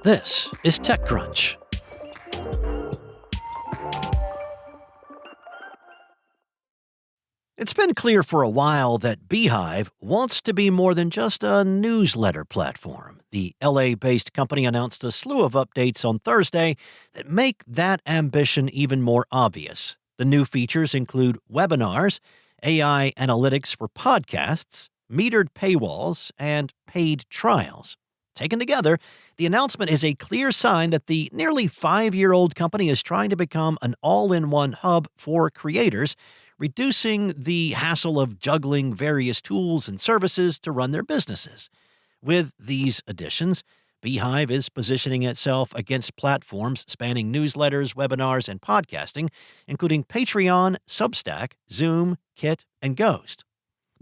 This is TechCrunch. It's been clear for a while that Beehiiv wants to be more than just a newsletter platform. The LA-based company announced a slew of updates on Thursday that make that ambition even more obvious. The new features include webinars, AI analytics for podcasts, metered paywalls, and paid trials. Taken together, the announcement is a clear sign that the nearly 5-year-old company is trying to become an all-in-one hub for creators, reducing the hassle of juggling various tools and services to run their businesses. With these additions, Beehiiv is positioning itself against platforms spanning newsletters, webinars, and podcasting, including Patreon, Substack, Zoom, Kit, and Ghost.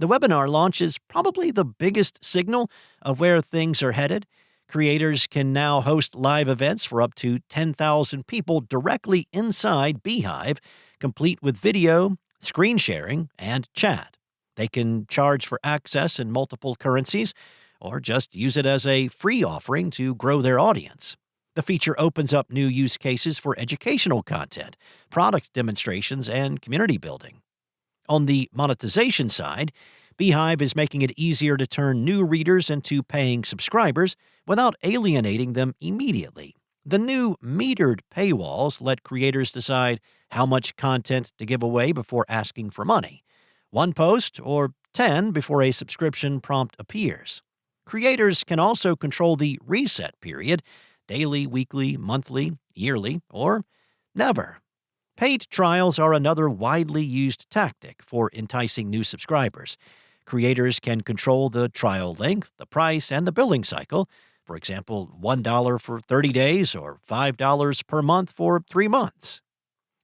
The webinar launch is probably the biggest signal of where things are headed. Creators can now host live events for up to 10,000 people directly inside Beehiiv, complete with video, screen sharing, and chat. They can charge for access in multiple currencies, or just use it as a free offering to grow their audience. The feature opens up new use cases for educational content, product demonstrations, and community building. On the monetization side, Beehiiv is making it easier to turn new readers into paying subscribers without alienating them immediately. The new metered paywalls let creators decide how much content to give away before asking for money. 1 post or 10 before a subscription prompt appears. Creators can also control the reset period, daily, weekly, monthly, yearly, or never. Paid trials are another widely used tactic for enticing new subscribers. Creators can control the trial length, the price, and the billing cycle. For example, $1 for 30 days or $5 per month for 3 months.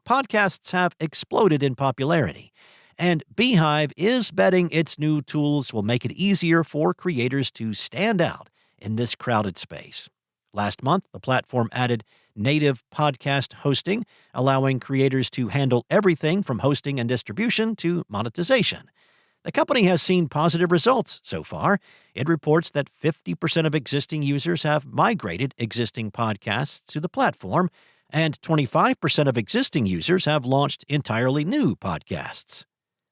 Podcasts have exploded in popularity, and Beehiiv is betting its new tools will make it easier for creators to stand out in this crowded space. Last month, the platform added native podcast hosting, allowing creators to handle everything from hosting and distribution to monetization. The company has seen positive results so far. It reports that 50% of existing users have migrated existing podcasts to the platform, and 25% of existing users have launched entirely new podcasts.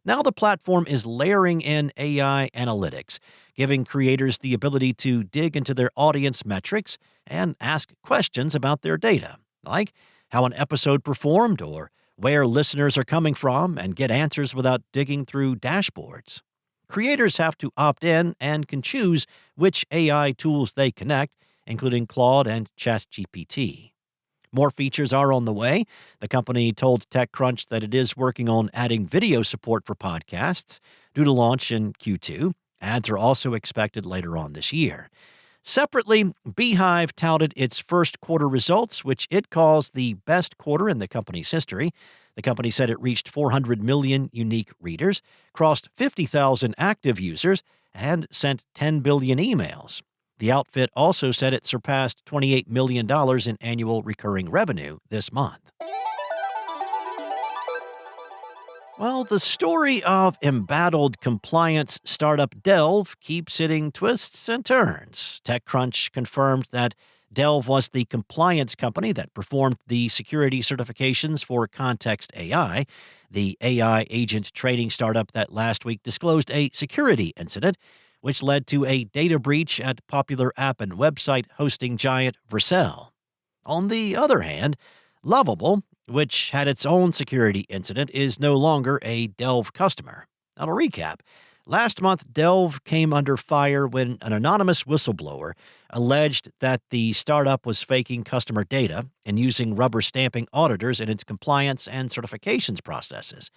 Now the platform is layering in AI analytics, giving creators the ability to dig into their audience metrics and ask questions about their data, like how an episode performed or where listeners are coming from, and get answers without digging through dashboards. Creators have to opt in and can choose which AI tools they connect, including Claude and ChatGPT. More features are on the way. The company told TechCrunch that it is working on adding video support for podcasts, due to launch in Q2. Ads are also expected later on this year. Separately, Beehiiv touted its first quarter results, which it calls the best quarter in the company's history. The company said it reached 400 million unique readers, crossed 50,000 active users, and sent 10 billion emails. The outfit also said it surpassed $28 million in annual recurring revenue this month. Well, the story of embattled compliance startup Delve keeps hitting twists and turns. TechCrunch confirmed that Delve was the compliance company that performed the security certifications for Context AI, the AI agent trading startup that last week disclosed a security incident, which led to a data breach at popular app and website hosting giant Vercel. On the other hand, Lovable, which had its own security incident, is no longer a Delve customer. Now, to recap, last month Delve came under fire when an anonymous whistleblower alleged that the startup was faking customer data and using rubber stamping auditors in its compliance and certifications processes.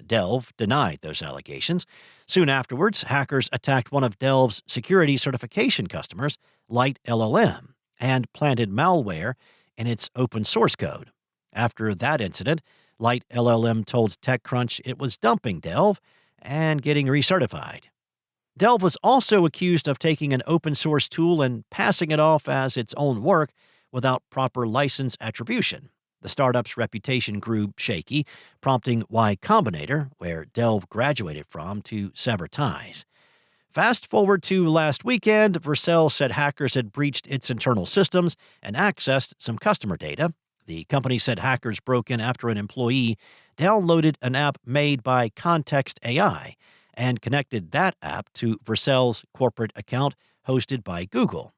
Delve denied those allegations. Soon afterwards, hackers attacked one of Delve's security certification customers, Light LLM, and planted malware in its open source code. After that incident, Light LLM told TechCrunch it was dumping Delve and getting recertified. Delve was also accused of taking an open source tool and passing it off as its own work without proper license attribution. The startup's reputation grew shaky, prompting Y Combinator, where Delve graduated from, to sever ties. Fast forward to last weekend, Vercel said hackers had breached its internal systems and accessed some customer data. The company said hackers broke in after an employee downloaded an app made by Context AI and connected that app to Vercel's corporate account hosted by Google.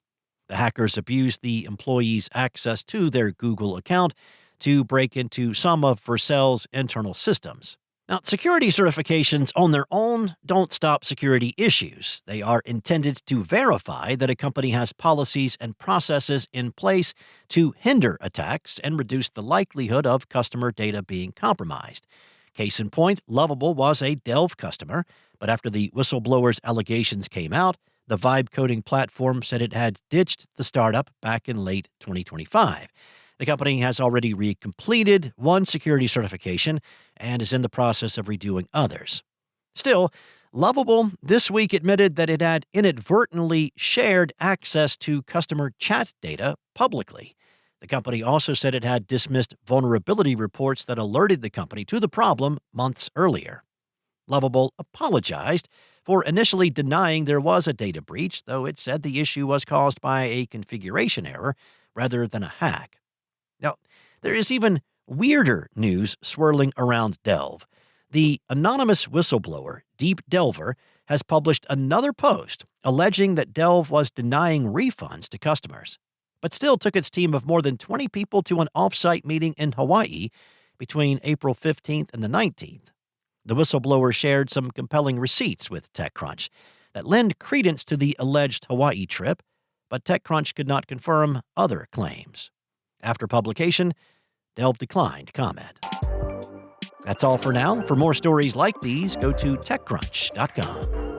The hackers abused the employee's access to their Google account to break into some of Vercel's internal systems. Now, security certifications on their own don't stop security issues. They are intended to verify that a company has policies and processes in place to hinder attacks and reduce the likelihood of customer data being compromised. Case in point, Lovable was a Delve customer, but after the whistleblower's allegations came out, the vibe coding platform said it had ditched the startup back in late 2025. The company has already completed one security certification and is in the process of redoing others. Still, Lovable this week admitted that it had inadvertently shared access to customer chat data publicly. The company also said it had dismissed vulnerability reports that alerted the company to the problem months earlier. Lovable apologized for initially denying there was a data breach, though it said the issue was caused by a configuration error rather than a hack. Now, there is even weirder news swirling around Delve. The anonymous whistleblower, Deep Delver, has published another post alleging that Delve was denying refunds to customers, but still took its team of more than 20 people to an off-site meeting in Hawaii between April 15th and the 19th. The whistleblower shared some compelling receipts with TechCrunch that lend credence to the alleged Hawaii trip, but TechCrunch could not confirm other claims. After publication, Delve declined comment. That's all for now. For more stories like these, go to TechCrunch.com.